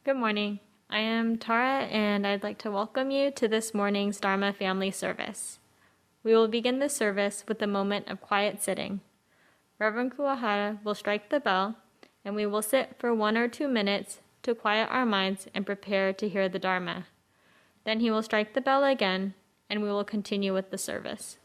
Good morning. I am Tara, and I'd like to welcome you to this morning's Dharma family service. We will begin the service with a moment of quiet sitting. Reverend Kuwahara will strike the bell, and we will sit for 1 or 2 minutes to quiet our minds and prepare to hear the Dharma. Then he will strike the bell again, and we will continue with the service.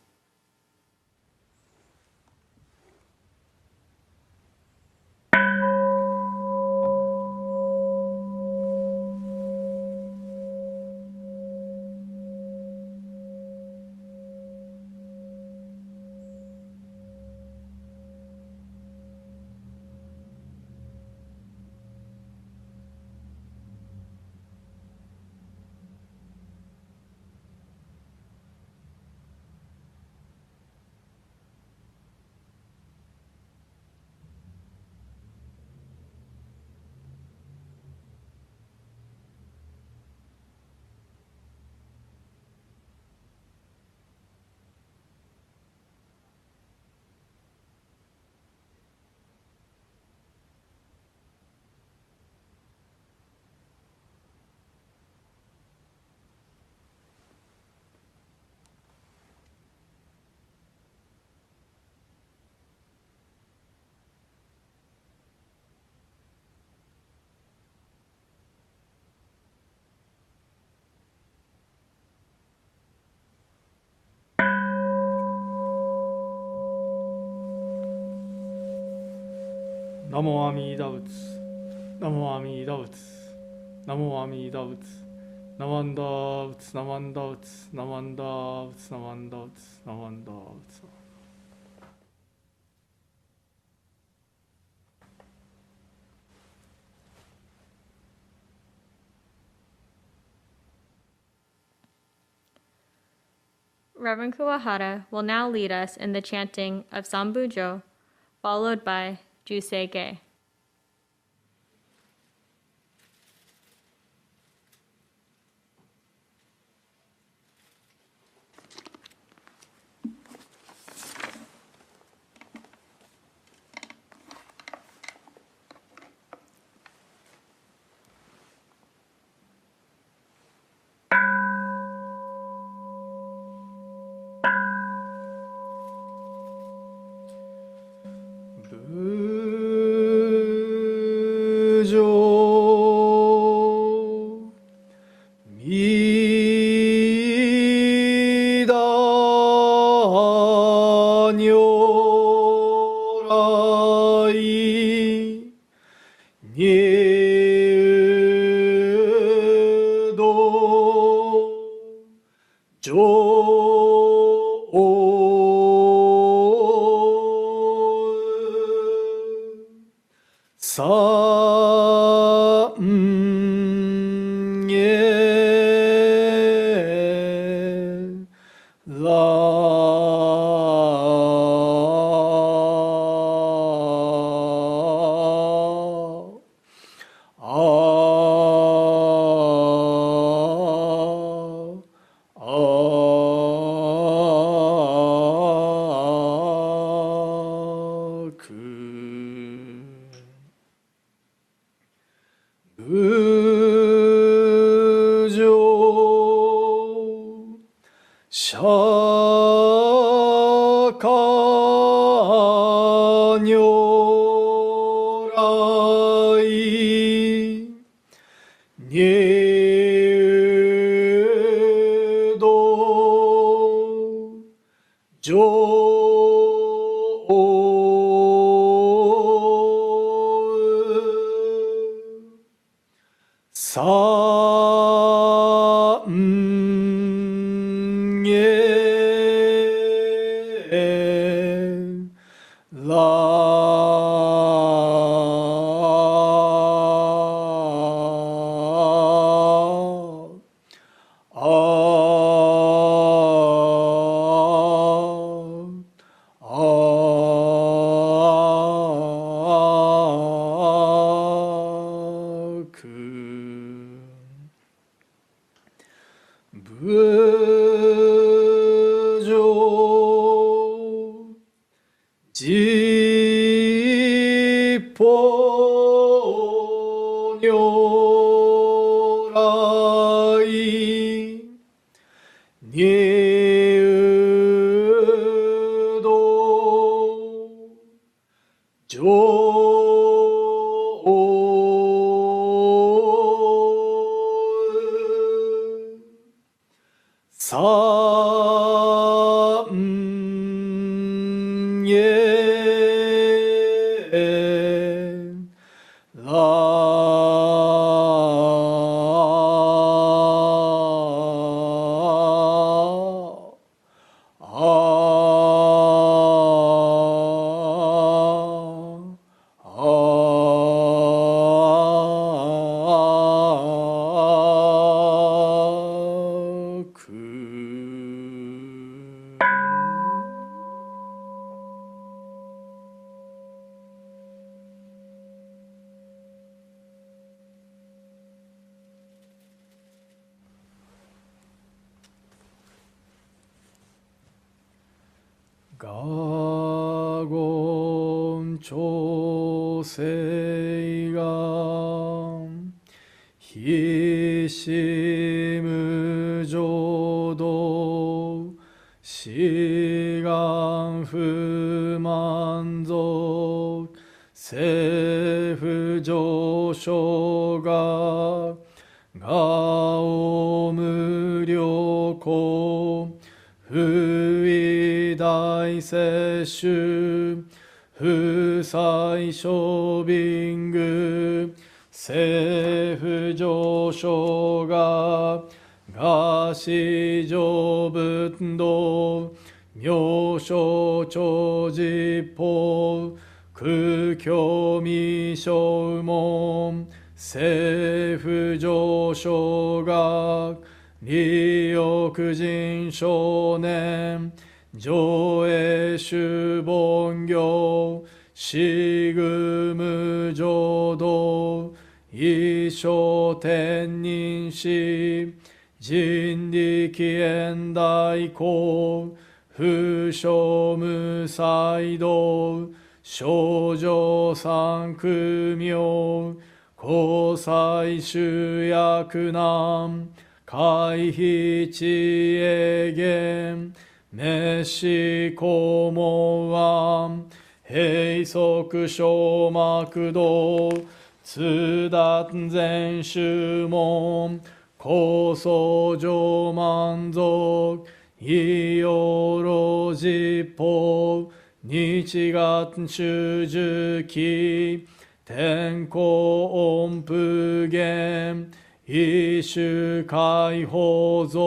Namo Amida Butsu, Namo Amida Butsu, Namo Amida Butsu, Namanda Butsu, Namanda Butsu, Namanda Butsu, Namanda Butsu, Namanda Butsu. Reverend Kuwahara will now lead us in the chanting of Sambujo, followed by Jusei-ge. 入道上三へガゴン調整がひしむ浄土志願不満足政府上昇が我無良好不意大摂取不採処便具政府上昇が餓死上仏道妙正長実法空虚未小門政府上昇が利欲人少年上映主凡行死愚無浄土一生天人死人力縁大公不傷無才道少女三苦妙交際集約難回避知恵言滅死肛門案閉塞小膜道通達全宗門高層上満足異様老実法日月中寿期天候音符言一種解放像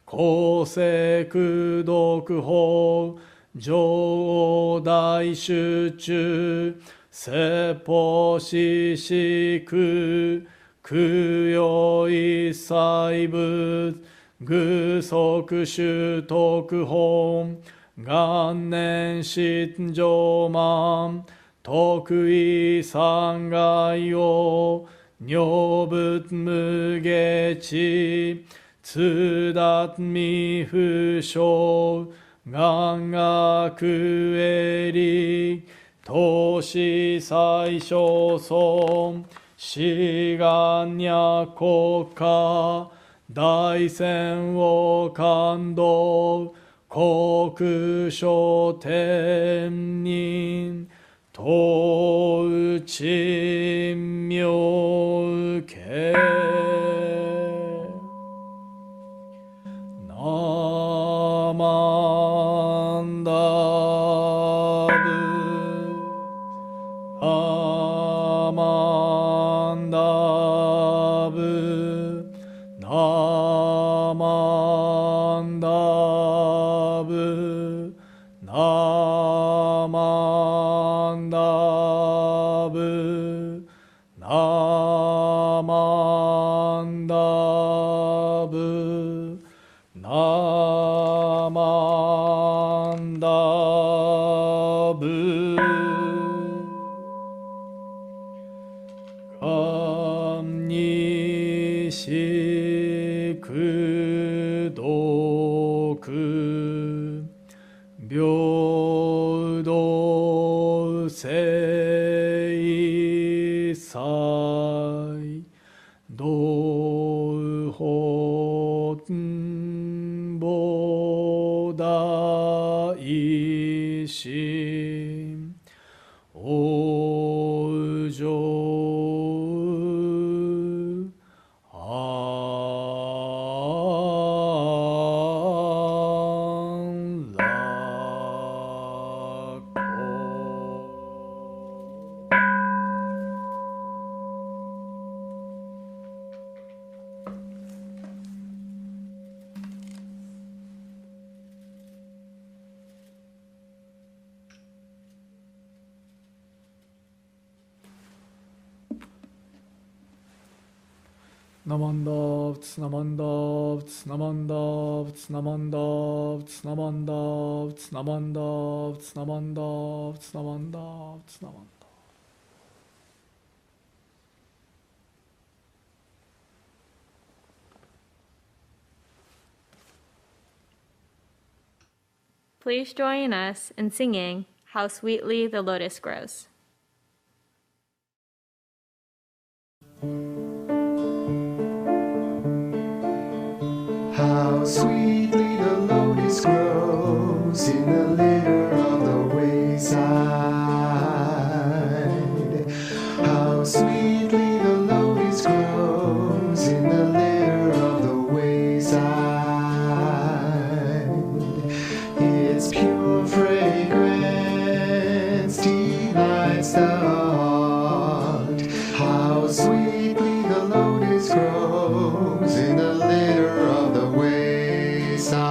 公正功徳法上大集中説法四四苦供養一切仏具足修徳本元年失上満徳意三害を女仏無下知通達未不詳願学営利投資最小損志願若国家大戦を感動国書天人東鎮妙慶ナマンダブナマンダブナマンダブナマンダブナマンダブナマンダブ観にしく読平等正祭道法菩提心往生安楽。Namandavts, namandavts, namandavts, namandavts, namandavts, namandavts, namandavts, namandavts, namandavts. Please join us in singing How Sweetly the Lotus Grows. How sweetly the lotus grows in the litter of the wayside. How sweetly the lotus grows in the litter of the wayside. Its pure fragrance delights the heart. How sweetly the lotus grows in the litter of the wayside.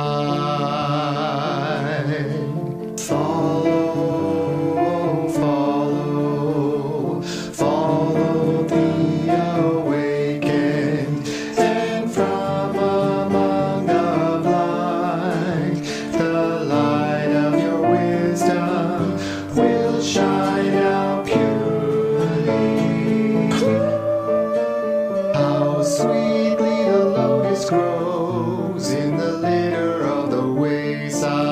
Follow, follow, follow the awakened, and from among the blind, the light of your wisdom will shine out purely. How sweetly the lotus grows in the litter of the wayside.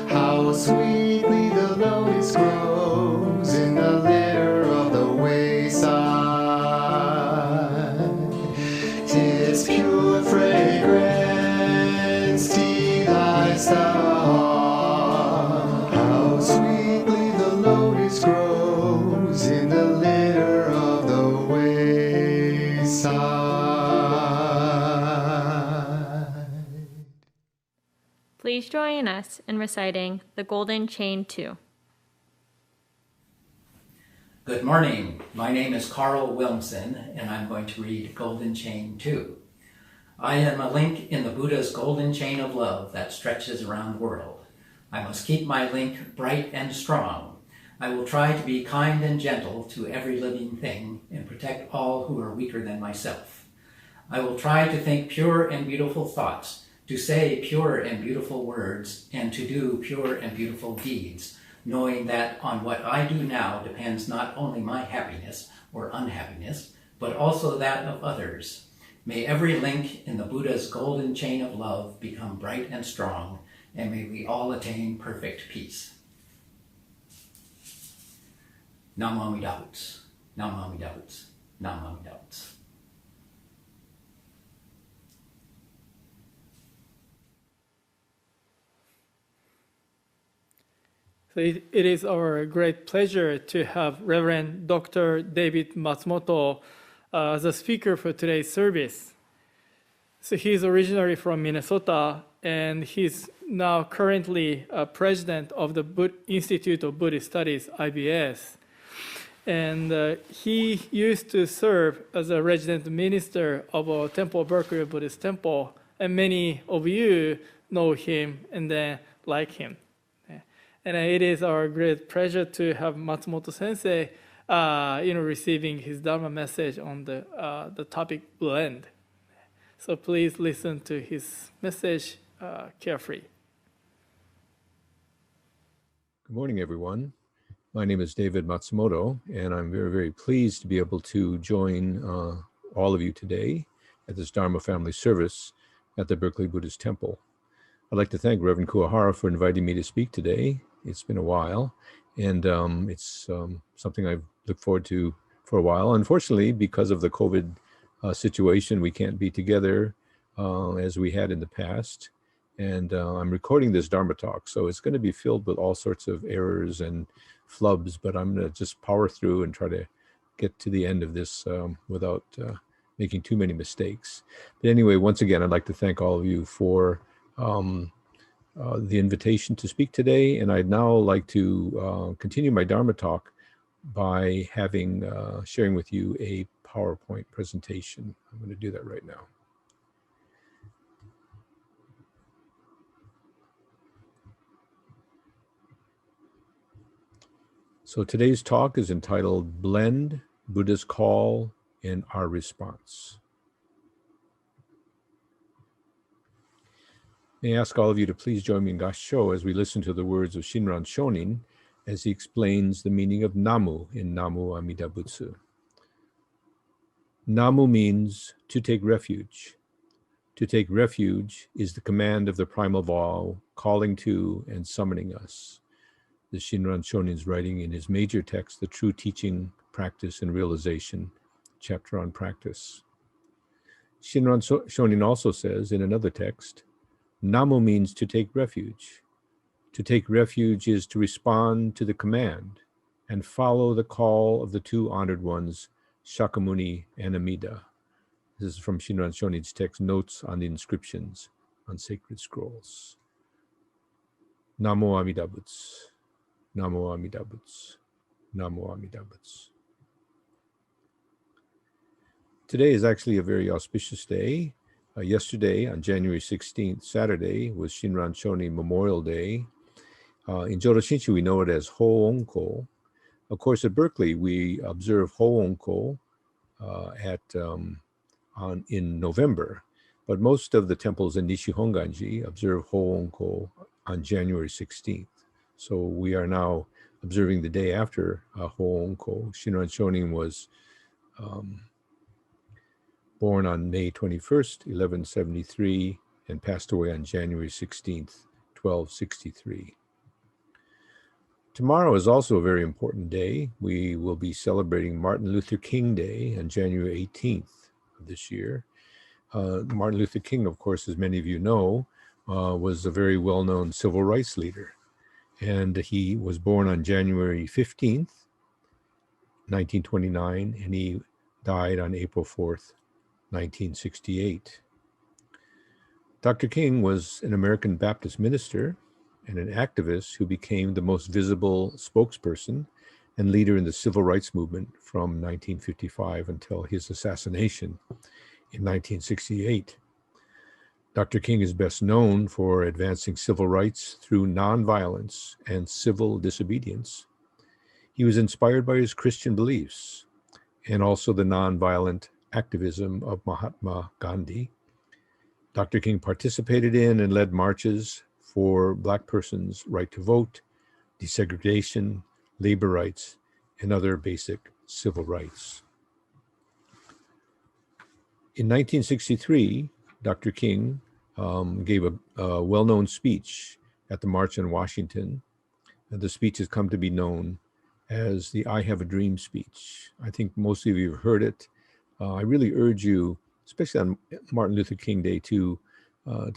How sweetly the lotus grows in the litter of the wayside. Its pure fragrance delights the heart. How sweetly the lotus grows in the litter of the wayside. Please join us in reciting the Golden Chain 2. Good morning. My name is Carl Wilmson, and I'm going to read Golden Chain 2. I am a link in the Buddha's golden chain of love that stretches around the world. I must keep my link bright and strong. I will try to be kind and gentle to every living thing and protect all who are weaker than myself. I will try to think pure and beautiful thoughts, to say pure and beautiful words, and to do pure and beautiful deeds, knowing that on what I do now depends not only my happiness or unhappiness, but also that of others. May every link in the Buddha's golden chain of love become bright and strong, and may we all attain perfect peace. Namo Amida Butsu, Namo Amida Butsu, Namo Amida Butsu. So it is our great pleasure to have Reverend Dr. David Matsumoto as a speaker for today's service. So he's originally from Minnesota, and he's now currently president of the Institute of Buddhist Studies, IBS. And he used to serve as a resident minister of a temple, Berkeley Buddhist Temple, and many of you know him and then like him. And it is our great pleasure to have Matsumoto Sensei, receiving his Dharma message on the topic blend. So please listen to his message carefully. Good morning, everyone. My name is David Matsumoto, and I'm very, very pleased to be able to join all of you today at this Dharma family service at the Berkeley Buddhist Temple. I'd like to thank Reverend Kuwahara for inviting me to speak today. It's been a while, and it's something I've looked forward to for a while. Unfortunately, because of the COVID situation, we can't be together as we had in the past. And I'm recording this Dharma talk, so it's going to be filled with all sorts of errors and flubs, but I'm going to just power through and try to get to the end of this without making too many mistakes. But anyway, once again, I'd like to thank all of you for the invitation to speak today. And I'd now like to continue my Dharma talk by sharing with you a PowerPoint presentation. I'm going to do that right now. So today's talk is entitled Blend Buddha's Call and Our Response. May I ask all of you to please join me in Gassho as we listen to the words of Shinran Shonin as he explains the meaning of Namu in Namu Amida Butsu. Namu means to take refuge. To take refuge is the command of the primal vow, calling to and summoning us. The Shinran Shonin's writing in his major text, The True Teaching, Practice, and Realization, chapter on practice. Shinran Shonin also says in another text, Namu means to take refuge. To take refuge is to respond to the command and follow the call of the two honored ones, Shakyamuni and Amida. This is from Shinran Shonin's text, Notes on the Inscriptions on Sacred Scrolls. Namo Amida Butsu. Namo Amida Butsu. Namo Amida Butsu. Today is actually a very auspicious day. Yesterday, on January 16th, Saturday, was Shinran Shonin Memorial Day. In Jodo Shinshu, we know it as Ho-Onko. Of course, at Berkeley, we observe Ho-Onko in November, but most of the temples in Nishihonganji observe Ho-Onko on January 16th. So we are now observing the day after Ho-Onko. Shinran Shonin was born on May 21st, 1173, and passed away on January 16th, 1263. Tomorrow is also a very important day. We will be celebrating Martin Luther King Day on January 18th of this year. Martin Luther King, of course, as many of you know, was a very well-known civil rights leader. And he was born on January 15th, 1929, and he died on April 4th, 1968. Dr. King was an American Baptist minister and an activist who became the most visible spokesperson and leader in the civil rights movement from 1955 until his assassination in 1968. Dr. King is best known for advancing civil rights through nonviolence and civil disobedience. He was inspired by his Christian beliefs and also the nonviolent activism of Mahatma Gandhi. Dr. King participated in and led marches for Black persons' right to vote, desegregation, labor rights, and other basic civil rights. In 1963, Dr. King gave a well-known speech at the March on Washington. And the speech has come to be known as the I Have a Dream speech. I think most of you have heard it. I really urge you, especially on Martin Luther King Day, to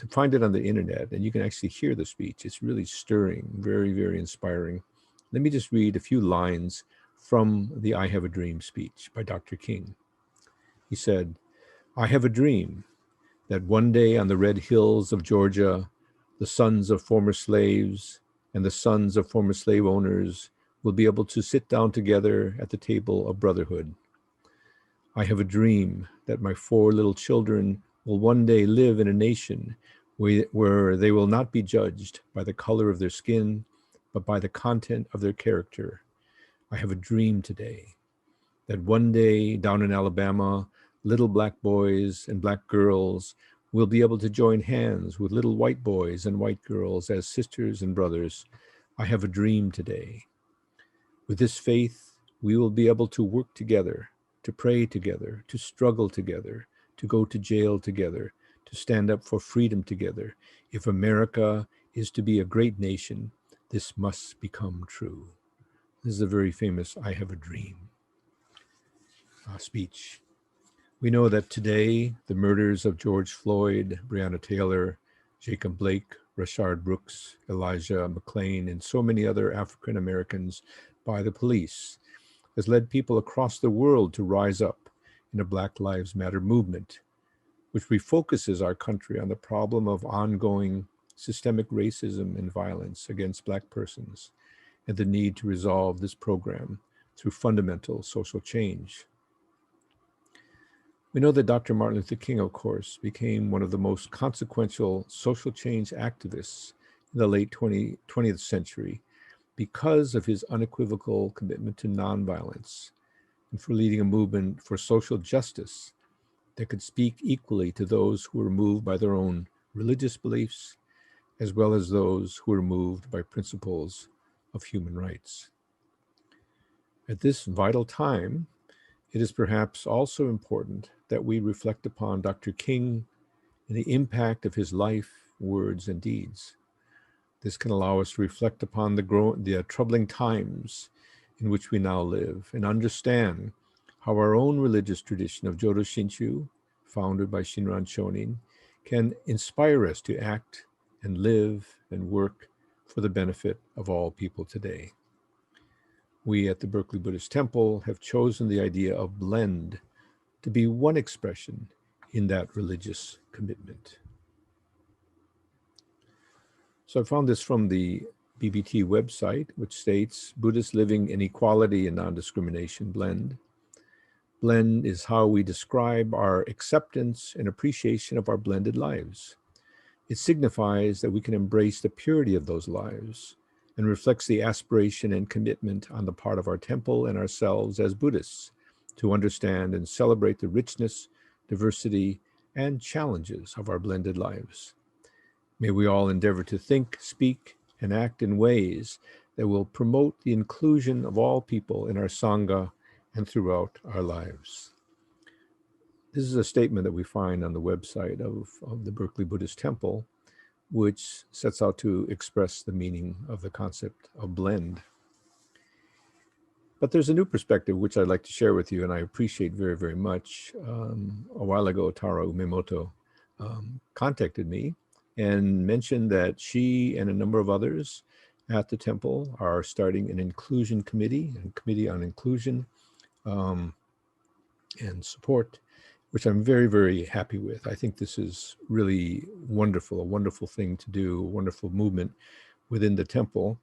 find it on the internet, and you can actually hear the speech. It's really stirring, very, very inspiring. Let me just read a few lines from the I Have a Dream speech by Dr. King. He said, I have a dream that one day on the red hills of Georgia, the sons of former slaves and the sons of former slave owners will be able to sit down together at the table of brotherhood. I have a dream that my 4 little children will one day live in a nation where they will not be judged by the color of their skin, but by the content of their character. I have a dream today that one day down in Alabama, little Black boys and Black girls will be able to join hands with little white boys and white girls as sisters and brothers. I have a dream today. With this faith, we will be able to work together, to pray together, to struggle together, to go to jail together, to stand up for freedom together. If America is to be a great nation, this must become true. This is a very famous I Have a Dream speech. We know that today the murders of George Floyd, Breonna Taylor, Jacob Blake, Rashard Brooks, Elijah McClain, and so many other African Americans by the police has led people across the world to rise up in a Black Lives Matter movement, which refocuses our country on the problem of ongoing systemic racism and violence against Black persons and the need to resolve this program through fundamental social change. We know that Dr. Martin Luther King, of course, became one of the most consequential social change activists in the late 20th century because of his unequivocal commitment to nonviolence and for leading a movement for social justice that could speak equally to those who were moved by their own religious beliefs, as well as those who were moved by principles of human rights. At this vital time, it is perhaps also important that we reflect upon Dr. King and the impact of his life, words, and deeds. This can allow us to reflect upon the troubling times in which we now live and understand how our own religious tradition of Jodo Shinshu, founded by Shinran Shonin, can inspire us to act and live and work for the benefit of all people today. We at the Berkeley Buddhist Temple have chosen the idea of blend to be one expression in that religious commitment. So I found this from the BBT website, which states, Buddhists living in equality and non-discrimination blend. Blend is how we describe our acceptance and appreciation of our blended lives. It signifies that we can embrace the purity of those lives and reflects the aspiration and commitment on the part of our temple and ourselves as Buddhists to understand and celebrate the richness, diversity, and challenges of our blended lives. May we all endeavor to think, speak, and act in ways that will promote the inclusion of all people in our Sangha and throughout our lives. This is a statement that we find on the website of the Berkeley Buddhist Temple, which sets out to express the meaning of the concept of blend. But there's a new perspective which I'd like to share with you, and I appreciate very, very much. A while ago, Tara Umemoto contacted me and mentioned that she and a number of others at the temple are starting an inclusion committee, a committee on inclusion and support, which I'm very, very happy with. I think this is really wonderful, a wonderful thing to do, a wonderful movement within the temple.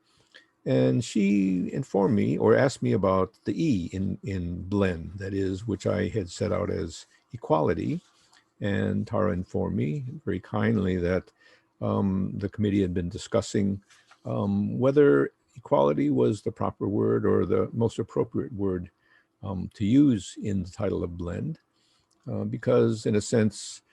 And she informed me or asked me about the E in blend, that is, which I had set out as equality. And Tara informed me very kindly that the committee had been discussing whether equality was the proper word or the most appropriate word to use in the title of blend. Because in a sense,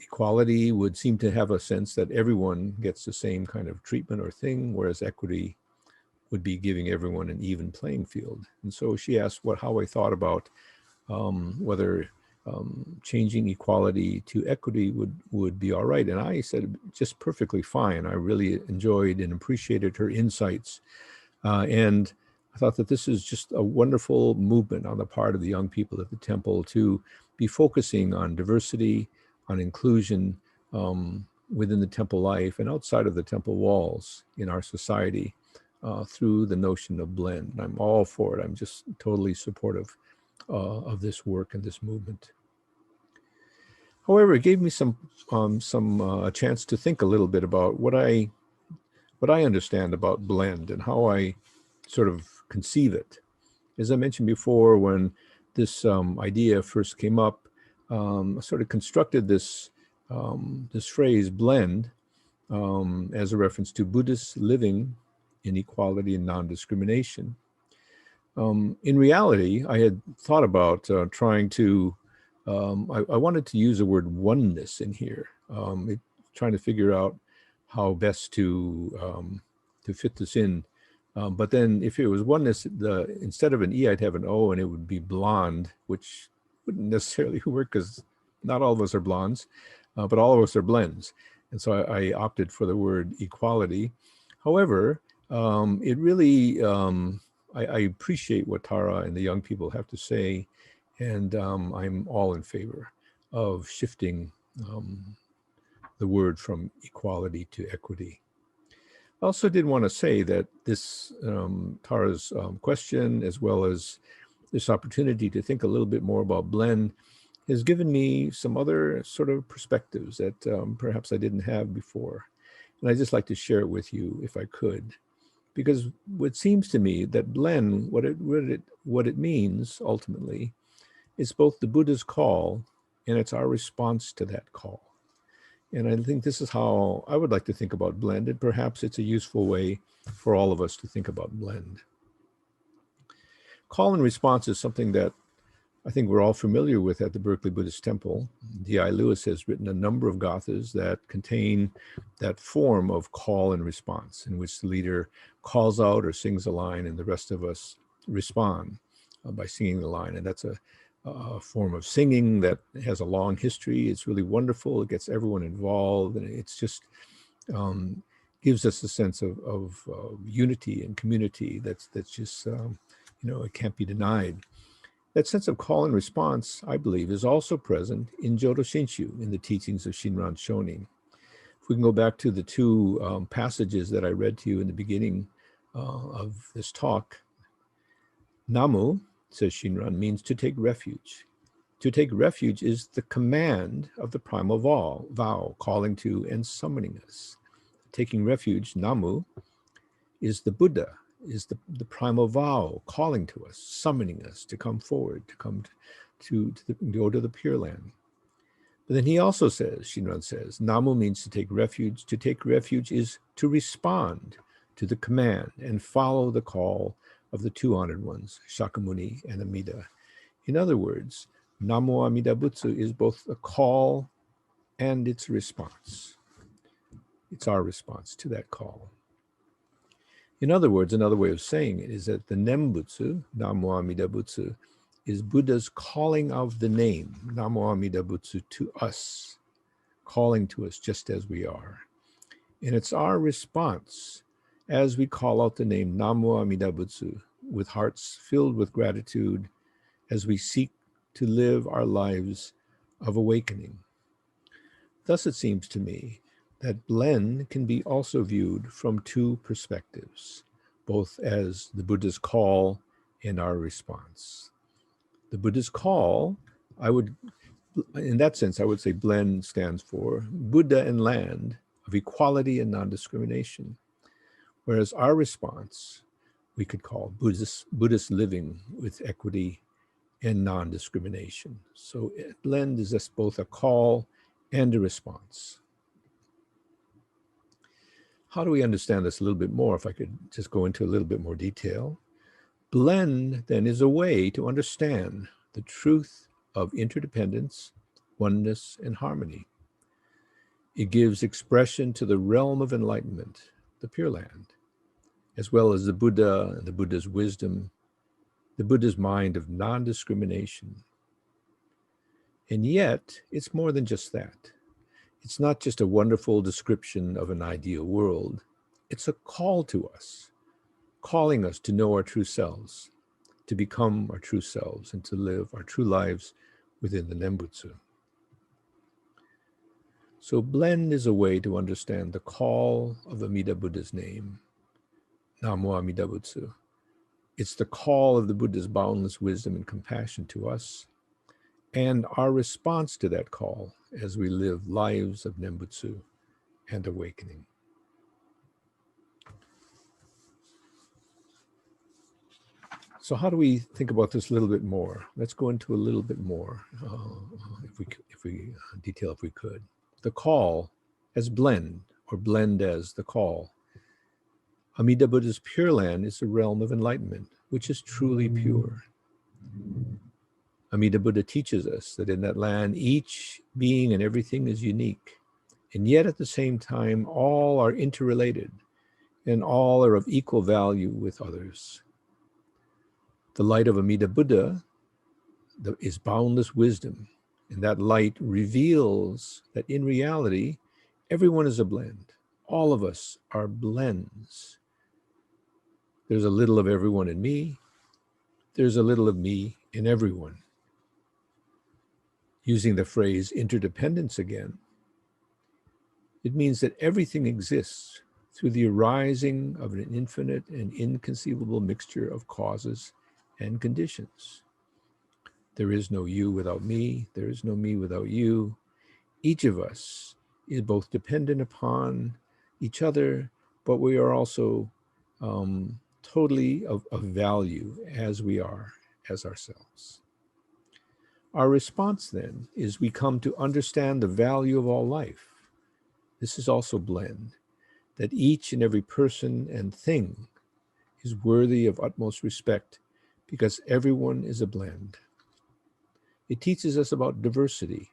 equality would seem to have a sense that everyone gets the same kind of treatment or thing, whereas equity would be giving everyone an even playing field. And so she asked how I thought about whether changing equality to equity would be all right. And I said, just perfectly fine. I really enjoyed and appreciated her insights. And I thought that this is just a wonderful movement on the part of the young people at the temple to be focusing on diversity, on inclusion within the temple life and outside of the temple walls in our society through the notion of blend. And I'm all for it. I'm just totally supportive of this work and this movement. However, it gave me a chance to think a little bit about what I understand about blend and how I sort of conceive it. As I mentioned before, when this idea first came up, I sort of constructed this phrase blend as a reference to Buddhists living in equality and non-discrimination. In reality, I had thought about trying to, I wanted to use the word oneness in here, trying to figure out how best to fit this in. But then if it was oneness, instead of an E, I'd have an O, and it would be blonde, which wouldn't necessarily work because not all of us are blondes, but all of us are blends. And so I opted for the word equality. However, it really, I appreciate what Tara and the young people have to say. And I'm all in favor of shifting the word from equality to equity. I also did want to say that this Tara's question, as well as this opportunity to think a little bit more about blend, has given me some other sort of perspectives that perhaps I didn't have before. And I'd just like to share it with you if I could. Because what seems to me that blend, what it means ultimately, is both the Buddha's call and it's our response to that call. And I think this is how I would like to think about blend, and perhaps it's a useful way for all of us to think about blend. Call and response is something that I think we're all familiar with at the Berkeley Buddhist Temple. D.I. Lewis has written a number of gathas that contain that form of call and response, in which the leader calls out or sings a line and the rest of us respond by singing the line. And that's a form of singing that has a long history. It's really wonderful. It gets everyone involved, and it's just gives us a sense of unity and community that's just, it can't be denied. That sense of call and response, I believe, is also present in Jodo Shinshu, in the teachings of Shinran Shonin. If we can go back to the two passages that I read to you in the beginning of this talk, Namu, says Shinran, means to take refuge. To take refuge is the command of the primal vow, calling to and summoning us. Taking refuge, Namu, is the Buddha, is the primal vow calling to us, summoning us to come forward, to come to go to the Pure Land. But then he also says, Shinran says, Namu means to take refuge. To take refuge is to respond to the command and follow the call of the two honored ones, Shakyamuni and Amida. In other words, Namo Amida Butsu is both a call and its response. It's our response to that call. In other words, another way of saying it is that the Nembutsu, Namo Amida Butsu, is Buddha's calling of the name, Namo Amida Butsu, to us, calling to us just as we are. And it's our response as we call out the name Namo Amida Butsu with hearts filled with gratitude as we seek to live our lives of awakening. Thus, it seems to me that blend can be also viewed from two perspectives, both as the Buddha's call and our response. The Buddha's call, in that sense, I would say blend stands for Buddha and land of equality and non-discrimination, whereas our response, we could call Buddhist living with equity and non-discrimination. So blend is just both a call and a response. How do we understand this a little bit more? If I could just go into a little bit more detail. Blend then is a way to understand the truth of interdependence, oneness, and harmony. It gives expression to the realm of enlightenment, the Pure Land, as well as the Buddha and the Buddha's wisdom, the Buddha's mind of non-discrimination. And yet, it's more than just that. It's not just a wonderful description of an ideal world. It's a call to us, calling us to know our true selves, to become our true selves, and to live our true lives within the Nembutsu. So blend is a way to understand the call of Amida Buddha's name, Namo Amida Butsu. It's the call of the Buddha's boundless wisdom and compassion to us, and our response to that call as we live lives of Nembutsu and awakening. So how do we think about this a little bit more? Let's go into a little bit more, if we detail if we could. The call as blend, or blend as the call. Amida Buddha's Pure Land is a realm of enlightenment, which is truly pure. Amida Buddha teaches us that in that land, each being and everything is unique, and yet at the same time, all are interrelated, and all are of equal value with others. The light of Amida Buddha is boundless wisdom, and that light reveals that in reality, everyone is a blend. All of us are blends. There's a little of everyone in me. There's a little of me in everyone. Using the phrase interdependence again, it means that everything exists through the arising of an infinite and inconceivable mixture of causes and conditions. There is no you without me. There is no me without you. Each of us is both dependent upon each other, but we are also totally of value as we are, as ourselves. Our response then is we come to understand the value of all life. This is also blend, that each and every person and thing is worthy of utmost respect because everyone is a blend. It teaches us about diversity.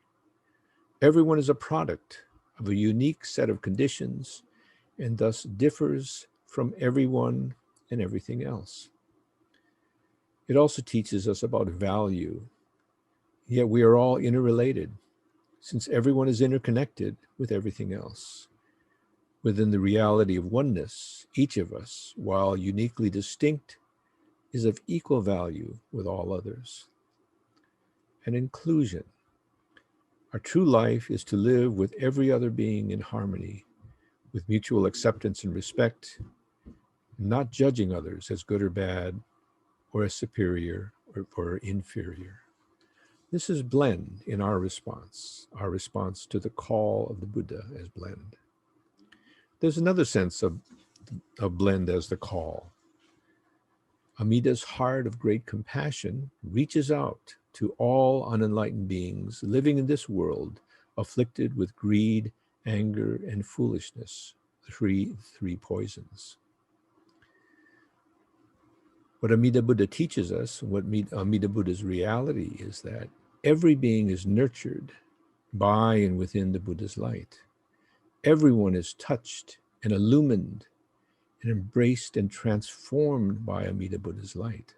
Everyone is a product of a unique set of conditions and thus differs from everyone and everything else. It also teaches us about value. Yet we are all interrelated, since everyone is interconnected with everything else. Within the reality of oneness, each of us, while uniquely distinct, is of equal value with all others. And inclusion. Our true life is to live with every other being in harmony, with mutual acceptance and respect, not judging others as good or bad, or as superior or inferior. This is blend in our response to the call of the Buddha as blend. There's another sense of blend as the call. Amida's heart of great compassion reaches out to all unenlightened beings living in this world, afflicted with greed, anger, and foolishness, three poisons. What Amida Buddha teaches us, what Amida Buddha's reality is that every being is nurtured by and within the Buddha's light. Everyone is touched and illumined and embraced and transformed by Amida Buddha's light.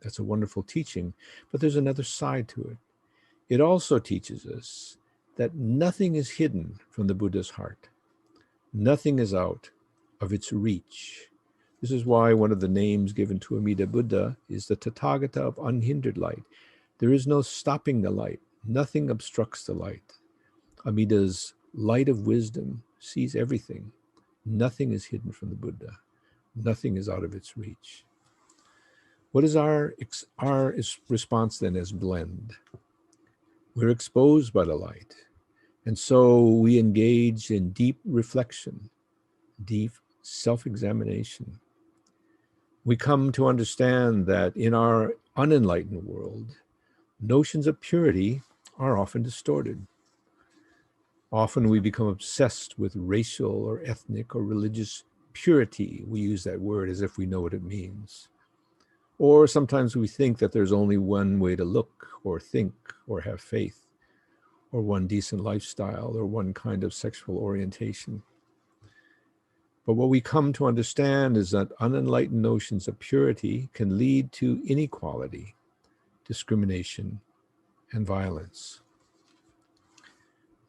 That's a wonderful teaching, but there's another side to it. It also teaches us that nothing is hidden from the Buddha's heart. Nothing is out of its reach. This is why one of the names given to Amida Buddha is the Tathagata of unhindered light. There is no stopping the light. Nothing obstructs the light. Amida's light of wisdom sees everything. Nothing is hidden from the Buddha. Nothing is out of its reach. What is our response then as blend? We're exposed by the light. And so we engage in deep reflection, deep self-examination. We come to understand that in our unenlightened world, notions of purity are often distorted. Often we become obsessed with racial or ethnic or religious purity. We use that word as if we know what it means. Or sometimes we think that there's only one way to look or think or have faith, or one decent lifestyle, or one kind of sexual orientation. But what we come to understand is that unenlightened notions of purity can lead to inequality, discrimination, and violence.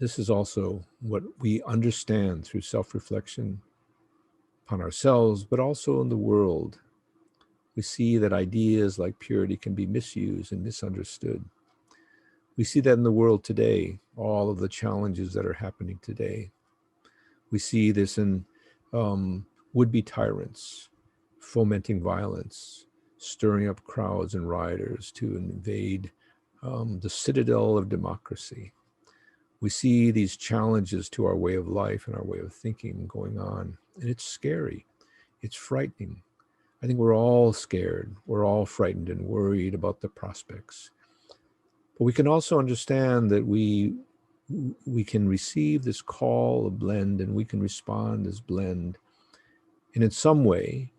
This is also what we understand through self-reflection upon ourselves, but also in the world. We see that ideas like purity can be misused and misunderstood. We see that in the world today, all of the challenges that are happening today. We see this in would-be tyrants, fomenting violence, stirring up crowds and rioters to invade the citadel of democracy. We see these challenges to our way of life and our way of thinking going on, and it's scary. It's frightening. I think we're all scared. We're all frightened and worried about the prospects. But we can also understand that we can receive this call of blend, and we can respond as blend. And in some way,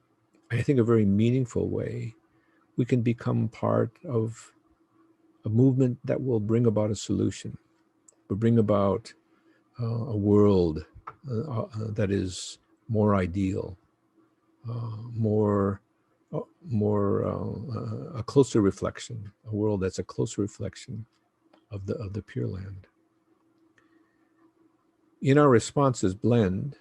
I think a very meaningful way, we can become part of a movement that will bring about a solution, will bring about a world that is more ideal, a closer reflection, a world that's a closer reflection of the Pure Land. In our responses blend,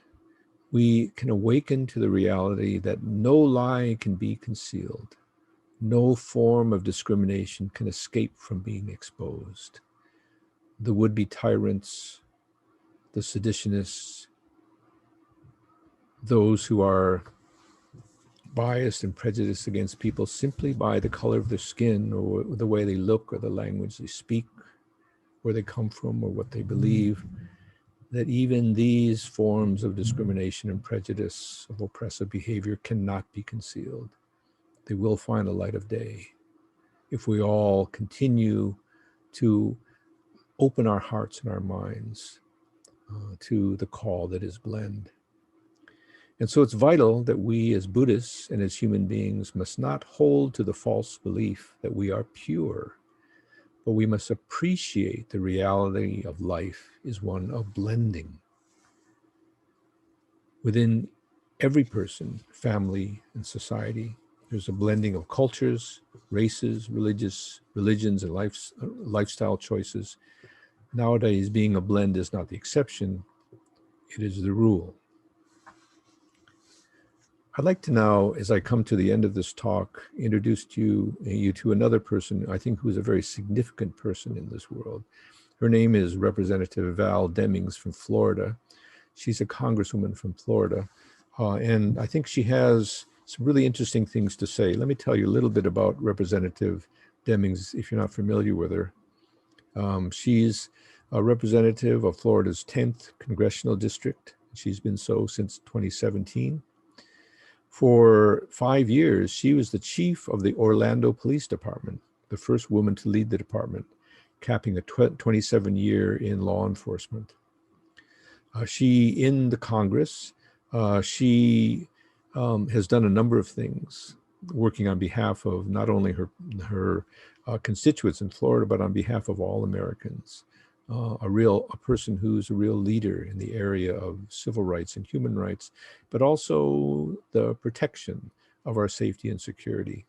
we can awaken to the reality that no lie can be concealed. No form of discrimination can escape from being exposed. the would-be tyrants, the seditionists, those who are biased and prejudiced against people simply by the color of their skin or the way they look or the language they speak, where they come from or what they believe, that even these forms of discrimination and prejudice of oppressive behavior cannot be concealed. They will find a light of day if we all continue to open our hearts and our minds to the call that is blend. And so it's vital that we as Buddhists and as human beings must not hold to the false belief that we are pure, but we must appreciate the reality of life is one of blending. Within every person, family, and society, there's a blending of cultures, races, religions, and lifestyle choices. Nowadays, being a blend is not the exception, it is the rule. I'd like to now, as I come to the end of this talk, introduce you to another person, I think, who's a very significant person in this world. Her name is Representative Val Demings from Florida. She's a congresswoman from Florida, and I think she has some really interesting things to say. Let me tell you a little bit about Representative Demings, if you're not familiar with her. She's a representative of Florida's 10th Congressional District. She's been so since 2017. For 5 years, she was the chief of the Orlando Police Department, the first woman to lead the department, capping a 27-year in law enforcement. She, in the Congress, she has done a number of things, working on behalf of not only her constituents in Florida, but on behalf of all Americans. A person who's a real leader in the area of civil rights and human rights, but also the protection of our safety and security.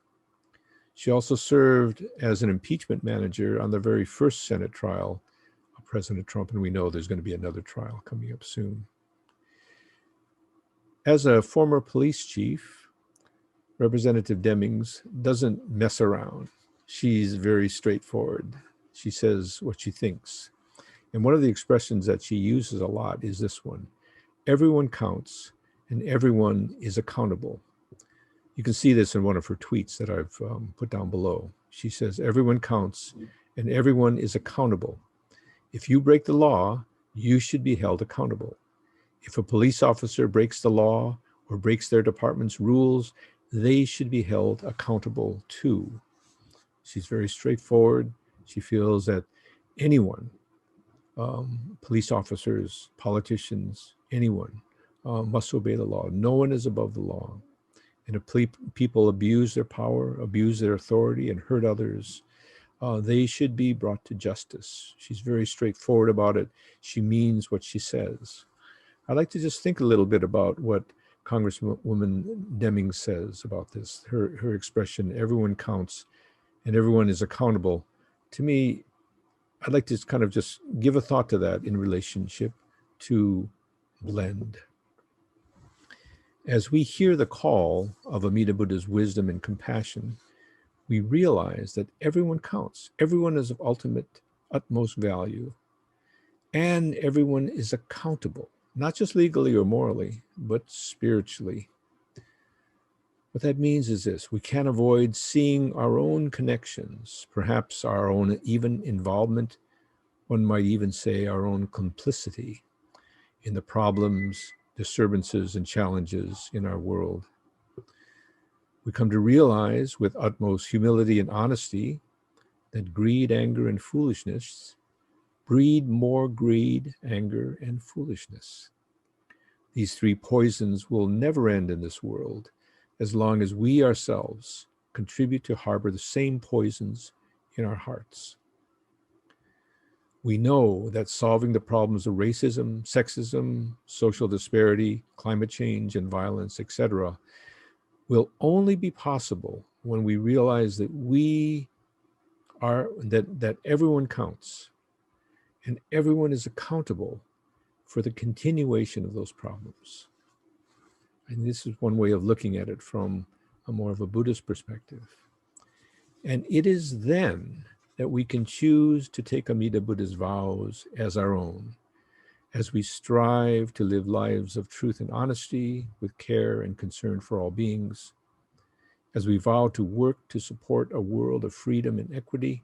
She also served as an impeachment manager on the very first Senate trial of President Trump, and we know there's going to be another trial coming up soon. As a former police chief, Representative Demings doesn't mess around. She's very straightforward. She says what she thinks. And one of the expressions that she uses a lot is this one: everyone counts and everyone is accountable. You can see this in one of her tweets that I've put down below. She says, everyone counts and everyone is accountable. If you break the law, you should be held accountable. If a police officer breaks the law or breaks their department's rules, they should be held accountable too. She's very straightforward. She feels that anyone, police officers, politicians, anyone, must obey the law. No one is above the law. And if people abuse their power, abuse their authority, and hurt others, they should be brought to justice. She's very straightforward about it. She means what she says. I'd like to just think a little bit about what Congresswoman Demings says about this. Her expression, everyone counts and everyone is accountable. To me, I'd like to kind of just give a thought to that in relationship to blend. As we hear the call of Amida Buddha's wisdom and compassion, we realize that everyone counts. Everyone is of utmost value. And everyone is accountable, not just legally or morally, but spiritually. What that means is this: we can't avoid seeing our own connections, perhaps our own even involvement, one might even say our own complicity in the problems, disturbances, and challenges in our world. We come to realize with utmost humility and honesty that greed, anger, and foolishness breed more greed, anger, and foolishness. These three poisons will never end in this world as long as we ourselves contribute to harbor the same poisons in our hearts. We know that solving the problems of racism, sexism, social disparity, climate change, and violence, etc., will only be possible when we realize that that everyone counts and everyone is accountable for the continuation of those problems. And this is one way of looking at it from a more of a Buddhist perspective. And it is then that we can choose to take Amida Buddha's vows as our own, as we strive to live lives of truth and honesty with care and concern for all beings, as we vow to work to support a world of freedom and equity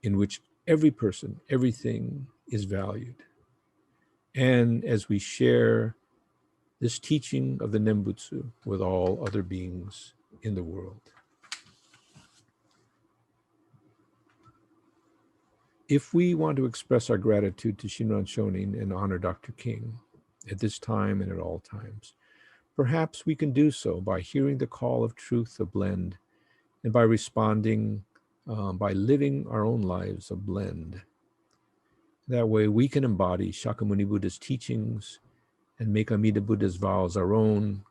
in which every person, everything is valued, and as we share this teaching of the Nembutsu with all other beings in the world. If we want to express our gratitude to Shinran Shonin and honor Dr. King at this time and at all times, perhaps we can do so by hearing the call of truth of blend and by responding by living our own lives of blend. That way we can embody Shakyamuni Buddha's teachings and make Amida Buddha's vows our own,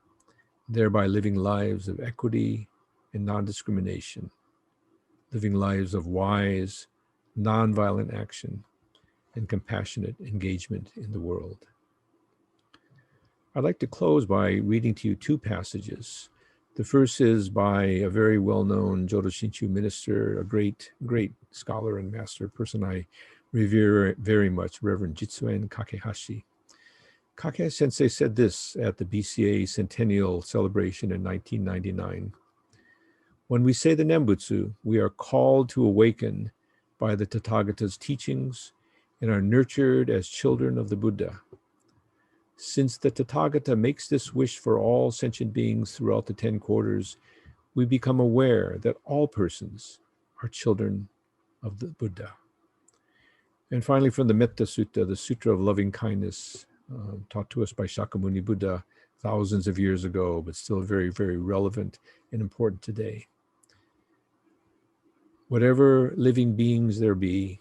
thereby living lives of equity and non-discrimination, living lives of wise, nonviolent action and compassionate engagement in the world. I'd like to close by reading to you two passages. The first is by a very well-known Jodo Shinshu minister, a great scholar and master, person I revere very much, Reverend Jitsuen Kakehashi. Kakehashi Sensei said this at the BCA Centennial Celebration in 1999. When we say the Nembutsu, we are called to awaken by the Tathagata's teachings and are nurtured as children of the Buddha. Since the Tathagata makes this wish for all sentient beings throughout the 10 quarters, we become aware that all persons are children of the Buddha. And finally, from the Metta Sutta, the Sutra of Loving Kindness, taught to us by Shakyamuni Buddha thousands of years ago, but still very, very relevant and important today. Whatever living beings there be,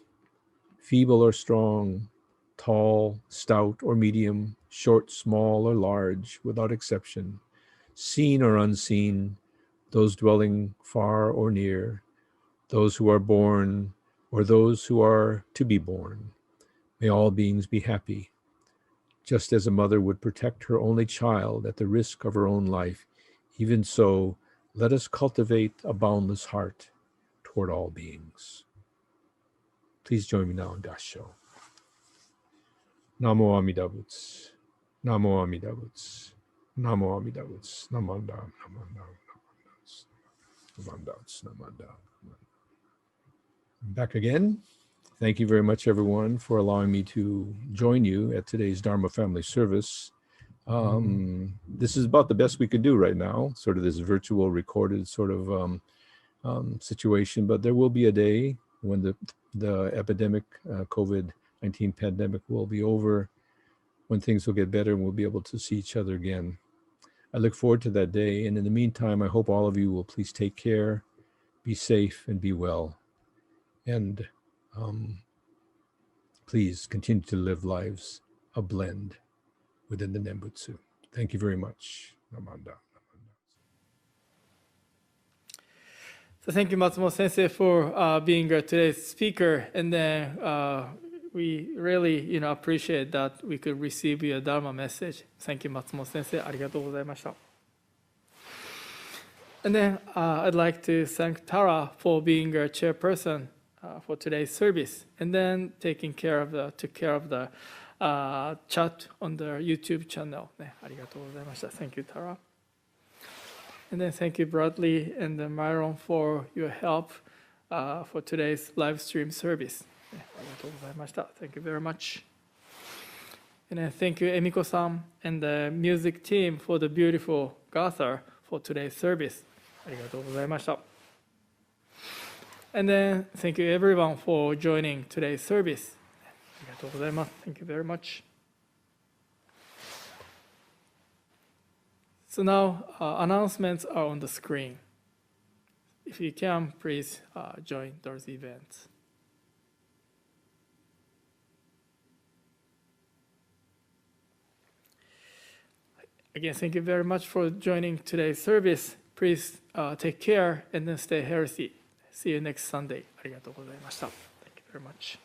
feeble or strong, tall, stout or medium, short, small or large, without exception, seen or unseen, those dwelling far or near, those who are born or those who are to be born, may all beings be happy. Just as a mother would protect her only child at the risk of her own life, even so, let us cultivate a boundless heart toward all beings. Please join me now in Dassho. Namo Amida Butsu. Namo Amida Butsu. Namo Amida Butsu. Namanda, namanda, namanda, namanda. Back again. Thank you very much, everyone, for allowing me to join you at today's Dharma Family Service. This is about the best we could do right now, sort of this virtual recorded sort of situation, but there will be a day when the epidemic, COVID-19 pandemic will be over, when things will get better and we'll be able to see each other again. I look forward to that day. And in the meantime, I hope all of you will please take care, be safe, and be well. And please continue to live lives of blend within the Nembutsu. Thank you very much. Namanda. So thank you, Matsumoto Sensei, for being today's speaker. And then we really, appreciate that we could receive your Dharma message. Thank you, Matsumoto Sensei. Arigatou gozaimashita. And then I'd like to thank Tara for being a chairperson for today's service, and then took care of the chat on the YouTube channel. Arigatou gozaimashita. Thank you, Tara. And then thank you, Bradley and Myron, for your help for today's live stream service. Thank you very much. And then thank you, Emiko-san, and the music team for the beautiful Gather for today's service. And then thank you, everyone, for joining today's service. Thank you very much. So now announcements are on the screen. If you can, please join those events. Again, thank you very much for joining today's service. Please take care and then stay healthy. See you next Sunday. ありがとうございました。Thank you very much.